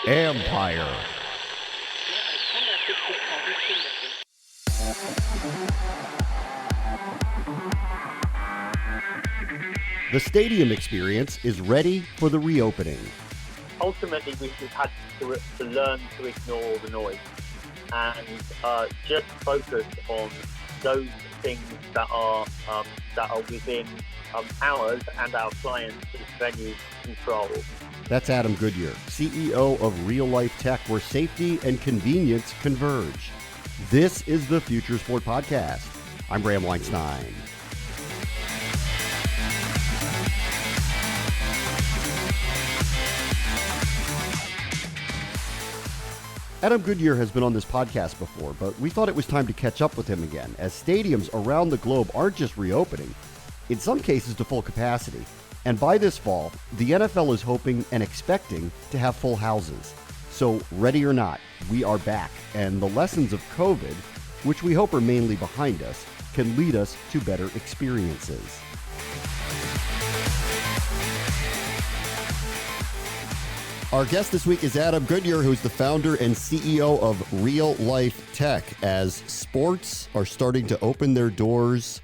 Empire. The stadium experience is ready for the reopening. Ultimately, we've had to learn to ignore the noise and just focus on those things that are within ours and our clients' venues control. That's Adam Goodyer, CEO of Reallife Tech, where safety and convenience converge. This is the Future Sport Podcast. I'm Bram Weinstein. Adam Goodyer has been on this podcast before, but we thought it was time to catch up with him again, as stadiums around the globe aren't just reopening, in some cases to full capacity. And by this fall, the NFL is hoping and expecting to have full houses. So, ready or not, we are back, and the lessons of COVID, which we hope are mainly behind us, can lead us to better experiences. Our guest this week is Adam Goodyer, who's the founder and CEO of Reallife Tech. As sports are starting to open their doors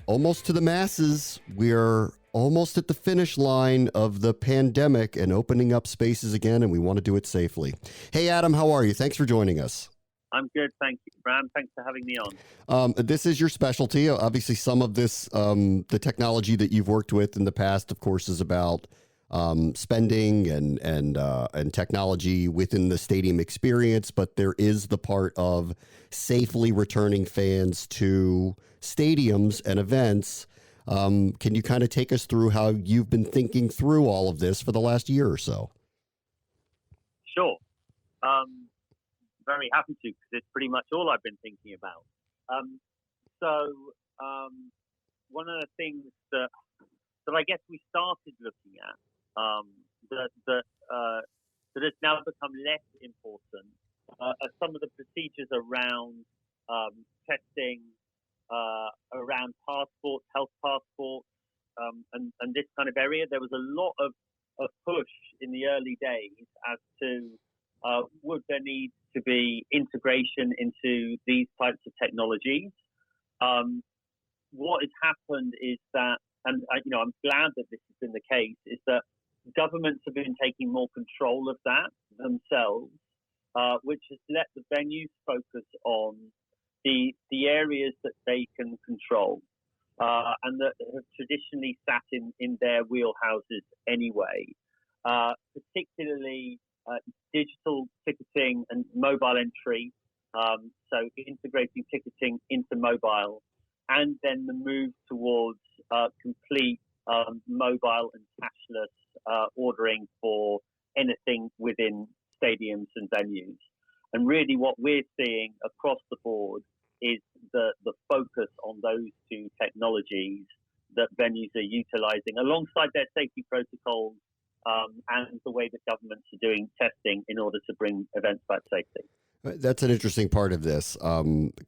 almost to the masses, we're almost at the finish line of the pandemic and opening up spaces again, and we want to do it safely. Hey, Adam, how are you? Thanks for joining us. I'm good, thank you, Bram. Thanks for having me on. This is your specialty. Obviously, some of this, the technology that you've worked with in the past, of course, is about spending and technology within the stadium experience, but there is the part of safely returning fans to stadiums and events. Can you kind of take us through how you've been thinking through all of this for the last year or so? Sure. Very happy to, because it's pretty much all I've been thinking about. One of the things that I guess we started looking at that has now become less important are some of the procedures around testing, around passports, health passports, and this kind of area. There was a lot of push in the early days as to would there need to be integration into these types of technologies. What has happened is that, and I'm glad that this has been the case, is that governments have been taking more control of that themselves, which has let the venues focus on the areas that they can control and that have traditionally sat in their wheelhouses anyway, particularly digital ticketing and mobile entry, so integrating ticketing into mobile, and then the move towards complete mobile and cashless ordering for anything within stadiums and venues. And really what we're seeing across the board is the focus on those two technologies that venues are utilizing alongside their safety protocols and the way that governments are doing testing in order to bring events back safely. That's an interesting part of this.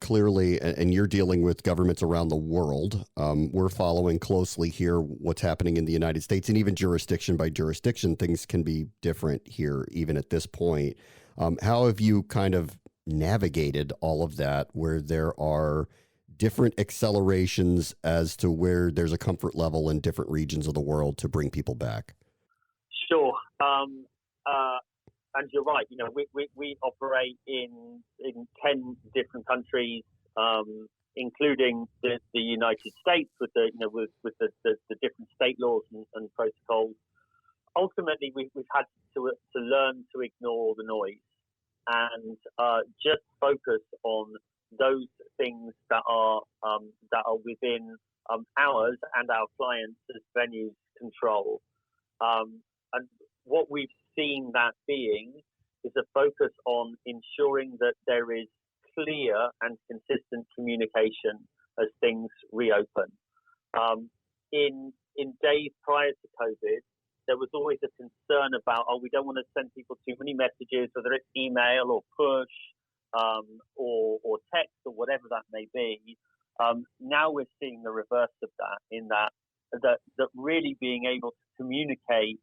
Clearly, and you're dealing with governments around the world. We're following closely here what's happening in the United States, and even jurisdiction by jurisdiction, things can be different here, even at this point. How have you kind of navigated all of that, where there are different accelerations as to where there's a comfort level in different regions of the world to bring people back? Sure. And you're right. We operate in 10 different countries, including the United States, with the different state laws and protocols. Ultimately, we've had to learn to ignore the noise and just focus on those things that are within ours and our clients' as venues control. And what we've seen that being is a focus on ensuring that there is clear and consistent communication as things reopen. In days prior to COVID, there was always a concern about, we don't want to send people too many messages, whether it's email or push or text or whatever that may be. Now we're seeing the reverse of that, in that really being able to communicate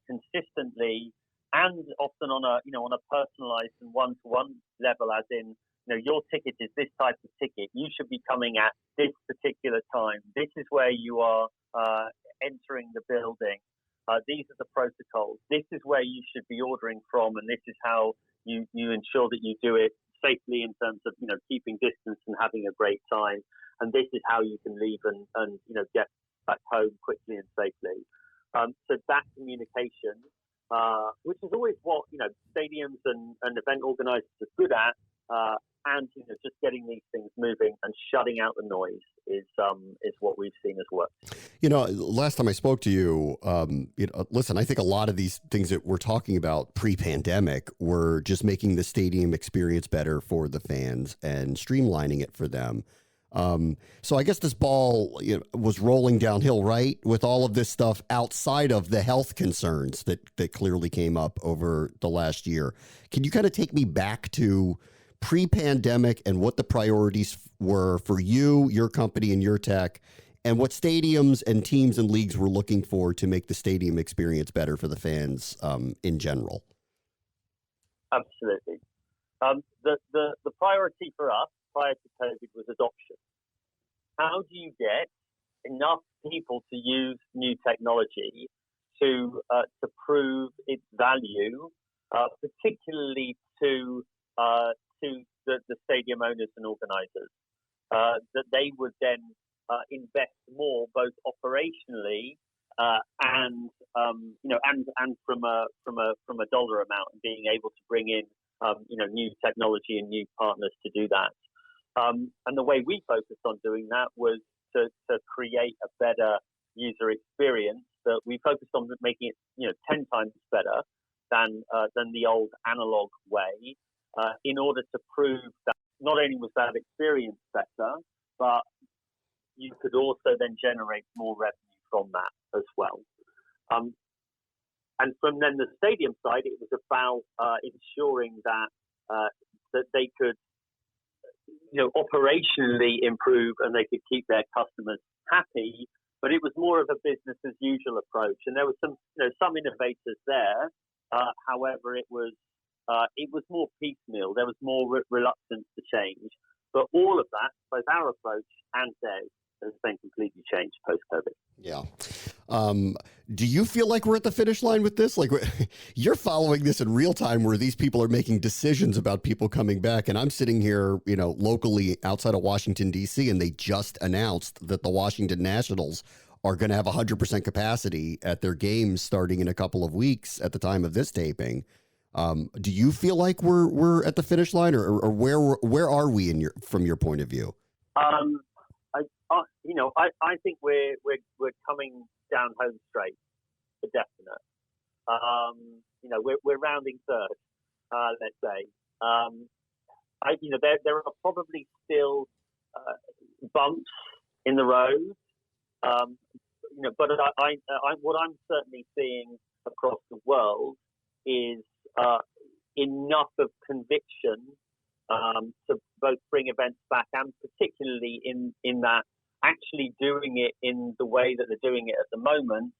consistently, and often on a personalized and one-to-one level, as in, your ticket is this type of ticket. You should be coming at this particular time. This is where you are entering the building. These are the protocols. This is where you should be ordering from, and this is how you ensure that you do it safely in terms of keeping distance and having a great time. And this is how you can leave and get back home quickly and safely. So that communication, which is always what stadiums and event organisers are good at, and just getting these things moving and shutting out the noise is what we've seen as well. Last time I spoke to you, listen, I think a lot of these things that we're talking about pre-pandemic were just making the stadium experience better for the fans and streamlining it for them. So I guess this ball was rolling downhill, right? With all of this stuff outside of the health concerns that clearly came up over the last year. Can you kind of take me back to pre-pandemic and what the priorities were for you, your company, and your tech, and what stadiums and teams and leagues were looking for to make the stadium experience better for the fans in general? Absolutely. The priority for us prior to COVID was adoption. How do you get enough people to use new technology to prove its value, particularly to the stadium owners and organisers, that they would then invest more, both operationally and from a dollar amount, and being able to bring in new technology and new partners to do that. And the way we focused on doing that was to create a better user experience. That we focused on making it 10 times better than the old analog way, in order to prove that not only was that experience better, but you could also then generate more revenue from that as well. And from then the stadium side, it was about ensuring that they could operationally improve and they could keep their customers happy. But it was more of a business as usual approach, and there were some innovators there. However, it was more piecemeal. There was more reluctance to change. But all of that, both our approach and theirs, has been completely changed post-COVID. Yeah. Do you feel like we're at the finish line with this? Like, you're following this in real time, where these people are making decisions about people coming back. And I'm sitting here, locally outside of Washington, D.C., and they just announced that the Washington Nationals are going to have 100% capacity at their games starting in a couple of weeks at the time of this taping. Do you feel like we're at the finish line, or where are we from your point of view? I think we're coming down home straight, for definite. We're rounding third, let's say. There are probably still bumps in the road, but what I'm certainly seeing across the world is enough of conviction to both bring events back, and particularly in that actually doing it in the way that they're doing it at the moment,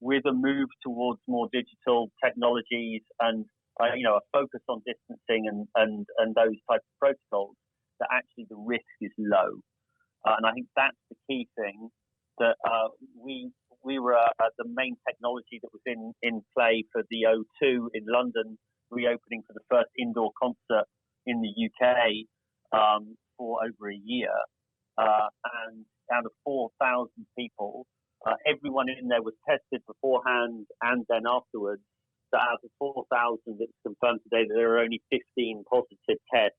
with a move towards more digital technologies and a focus on distancing and those types of protocols, that actually the risk is low. And I think that's the key thing, that we were the main technology that was in play for the O2 in London, reopening for the first indoor concert in the UK for over a year. And out of 4,000 people, everyone in there was tested beforehand and then afterwards. So out of 4,000, it's confirmed today that there are only 15 positive tests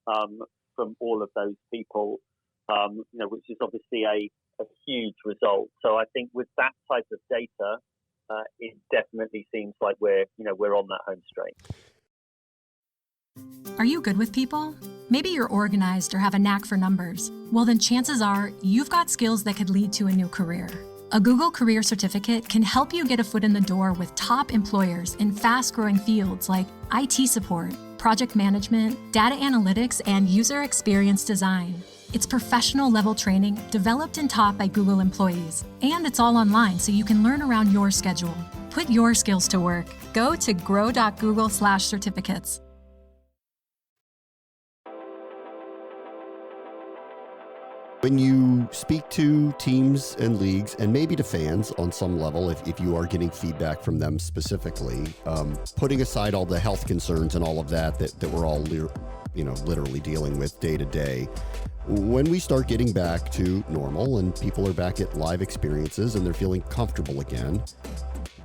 from all of those people, which is obviously a huge result. So I think with that type of data, it definitely seems like we're on that home straight. Are you good with people? Maybe you're organized or have a knack for numbers. Well, then chances are you've got skills that could lead to a new career. A Google Career Certificate can help you get a foot in the door with top employers in fast-growing fields like IT support, project management, data analytics, and user experience design. It's professional-level training developed and taught by Google employees, and it's all online so you can learn around your schedule. Put your skills to work. Go to grow.google/certificates. When you speak to teams and leagues, and maybe to fans on some level, if you are getting feedback from them specifically, putting aside all the health concerns and all of that we're all literally dealing with day to day, when we start getting back to normal and people are back at live experiences and they're feeling comfortable again,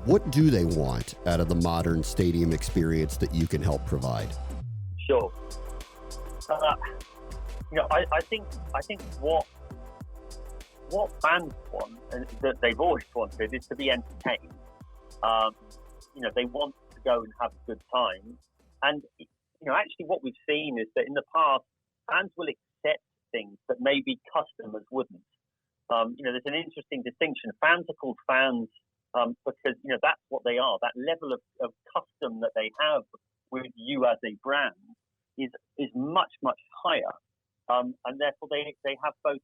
what do they want out of the modern stadium experience that you can help provide? Sure. I think what fans want, and that they've always wanted, is to be entertained. They want to go and have a good time. And, actually what we've seen is that in the past, fans will accept things that maybe customers wouldn't. There's an interesting distinction. Fans are called fans because, that's what they are. That level of custom that they have with you as a brand is much, much higher. And therefore they have both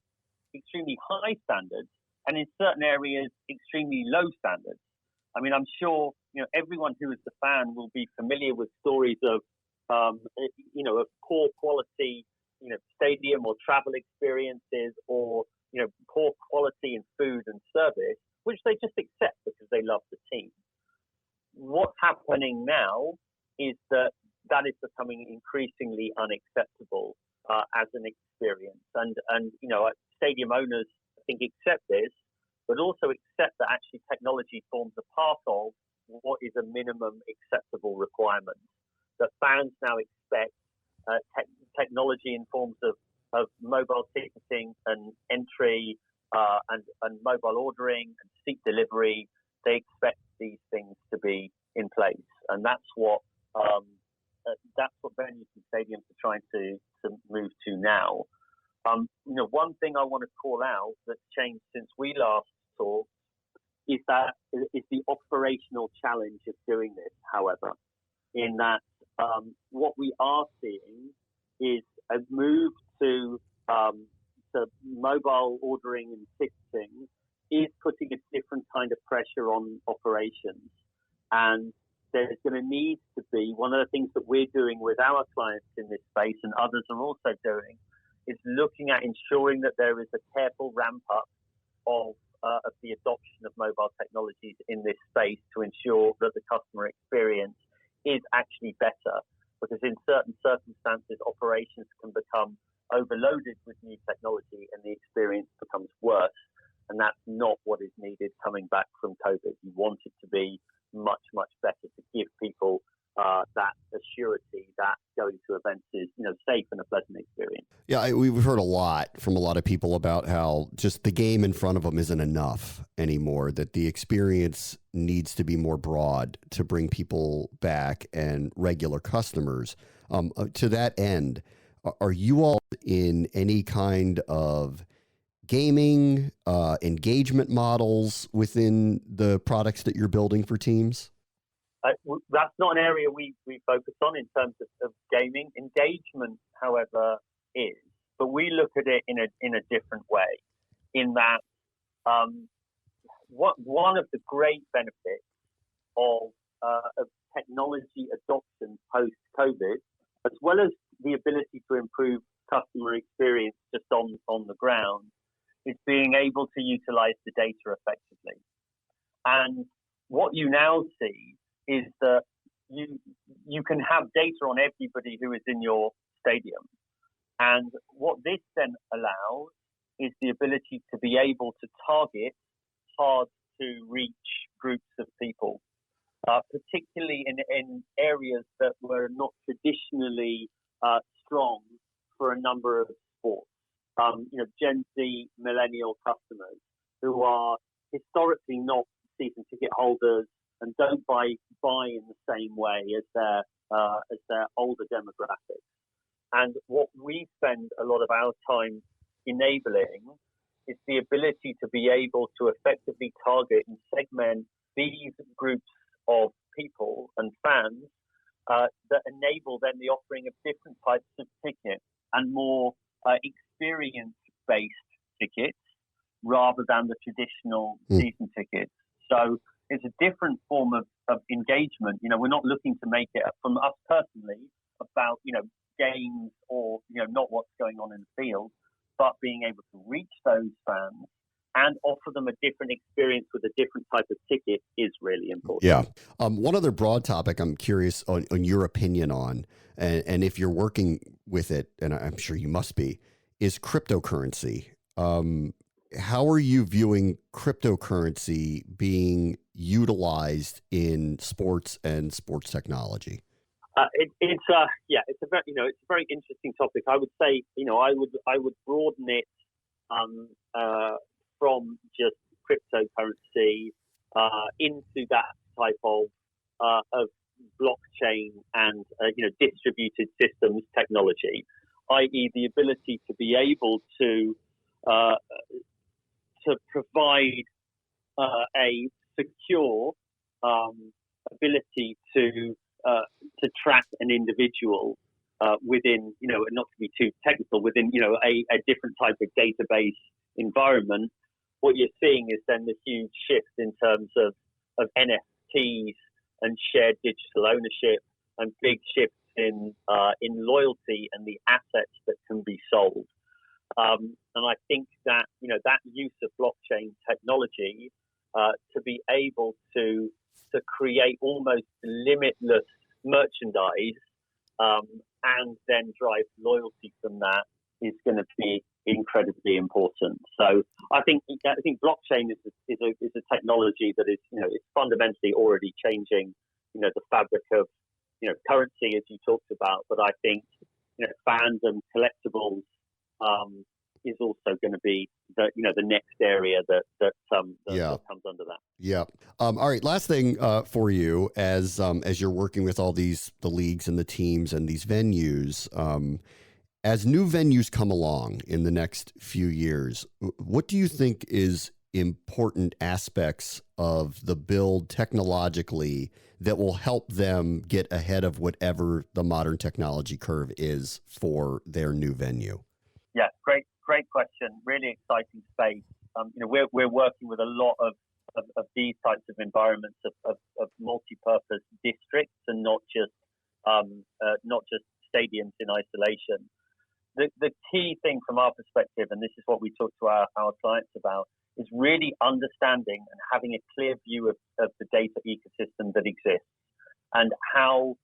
extremely high standards and in certain areas extremely low standards. I mean, I'm sure everyone who is a fan will be familiar with stories of of poor quality stadium or travel experiences, or poor quality in food and service, which they just accept because they love the team. What's happening now is that is becoming increasingly unacceptable as an experience, and stadium owners, I think, accept this, but also accept that actually technology forms a part of what is a minimum acceptable requirement. That fans now expect technology in forms of mobile ticketing and entry and mobile ordering and seat delivery. They expect these things to be in place, and that's what venues and stadiums are trying to move to now. One thing I want to call out that's changed since we last talked is the operational challenge of doing this. However, in that what we are seeing is a move to mobile ordering and ticketing is putting a different kind of pressure on operations, and there's going to need to be, one of the things that we're doing with our clients in this space, and others are also doing, is looking at ensuring that there is a careful ramp up of the adoption of mobile technologies in this space to ensure that the customer experience is actually better. Because in certain circumstances, operations can become overloaded with new technology and the experience becomes worse. And that's not what is needed coming back from COVID. You want it to be much, much better to give people that assurity that going to events is, safe and a pleasant experience. Yeah, we've heard a lot from a lot of people about how just the game in front of them isn't enough anymore, that the experience needs to be more broad to bring people back and regular customers. To that end, are you all in any kind of gaming, engagement models within the products that you're building for teams? That's not an area we focus on in terms of gaming. Engagement, however, is. But we look at it in a different way, in that one of the great benefits of technology adoption post-COVID, as well as the ability to improve customer experience just on the ground, is being able to utilize the data effectively. And what you now see is that you can have data on everybody who is in your stadium. And what this then allows is the ability to be able to target hard to reach groups of people, particularly in areas that were not traditionally strong for a number of sports. Gen Z millennial customers who are historically not season ticket holders and don't buy in the same way as their older demographics. And what we spend a lot of our time enabling is the ability to be able to effectively target and segment these groups of people and fans that enable then the offering of different types of tickets and more experience-based tickets rather than the traditional season tickets. So it's a different form of engagement. We're not looking to make it from us personally about, games or, not what's going on in the field, but being able to reach those fans and offer them a different experience with a different type of ticket is really important. Yeah. One other broad topic I'm curious on your opinion on, and if you're working with it, and I'm sure you must be, is cryptocurrency. How are you viewing cryptocurrency being utilized in sports and sports technology? It's a very interesting topic. I would say, I would broaden it from just cryptocurrency into that type of blockchain and distributed systems technology, i.e., the ability to be able to provide a secure ability to track an individual within, not to be too technical, within, a different type of database environment. What you're seeing is then the huge shift in terms of NFTs and shared digital ownership and big shifts in loyalty and the assets that can be sold. And I think that, that use of blockchain technology to be able to create almost limitless merchandise and then drive loyalty from that is going to be incredibly important. So I think blockchain is a technology that is, it's fundamentally already changing, the fabric of, currency, as you talked about. But I think, fandom, collectibles is also going to be the next area that comes under that. Yeah. All right. Last thing for you, as you're working with all the leagues and the teams and these venues, as new venues come along in the next few years, what do you think is important aspects of the build technologically that will help them get ahead of whatever the modern technology curve is for their new venue? Yeah, great question. Really exciting space. We're working with a lot of these types of environments of multi-purpose districts and not just stadiums in isolation. The key thing from our perspective, and this is what we talk to our clients about, is really understanding and having a clear view of the data ecosystem that exists and how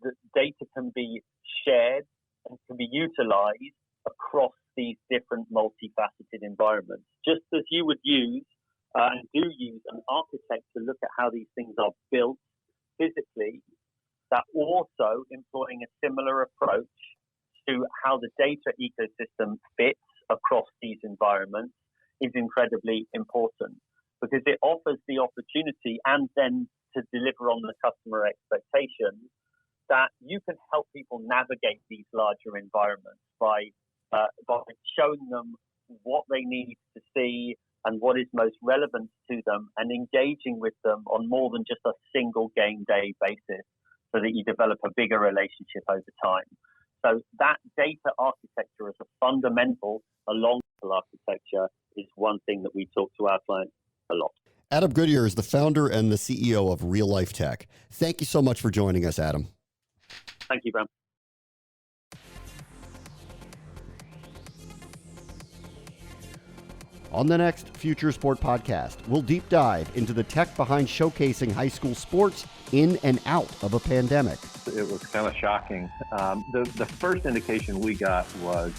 the data can be shared and can be utilized across these different multifaceted environments. Just as you would use and do use an architect to look at how these things are built physically, that also employing a similar approach to how the data ecosystem fits across these environments is incredibly important, because it offers the opportunity and then to deliver on the customer expectations that you can help people navigate these larger environments by showing them what they need to see and what is most relevant to them and engaging with them on more than just a single game day basis so that you develop a bigger relationship over time. So that data architecture as a fundamental along with architecture is one thing that we talk to our clients a lot. Adam Goodyer is the founder and the CEO of Reallife Tech. Thank you so much for joining us, Adam. Thank you, Bram. On the next Future Sport podcast, we'll deep dive into the tech behind showcasing high school sports in and out of a pandemic. It was kind of shocking. The first indication we got was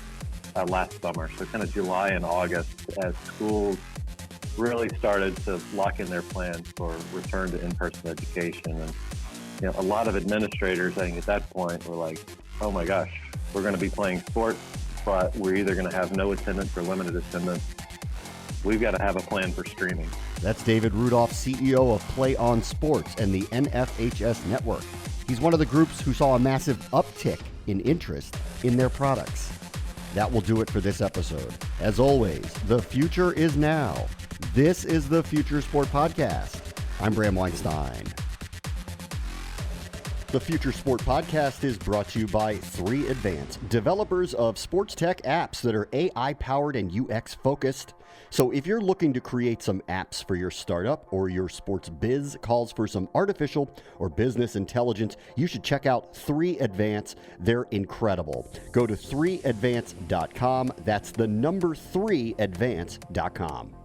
last summer, so kind of July and August, as schools really started to lock in their plans for return to in-person education. And a lot of administrators, I think at that point, were like, oh my gosh, we're going to be playing sports, but we're either going to have no attendance or limited attendance. We've got to have a plan for streaming. That's David Rudolph, CEO of Play On Sports and the NFHS Network. He's one of the groups who saw a massive uptick in interest in their products. That will do it for this episode. As always, the future is now. This is the Future Sport Podcast. I'm Bram Weinstein. The Future Sport Podcast is brought to you by 3Advance, developers of sports tech apps that are AI-powered and UX-focused. So if you're looking to create some apps for your startup or your sports biz calls for some artificial or business intelligence, you should check out 3Advance. They're incredible. Go to 3advance.com. That's the number 3advance.com.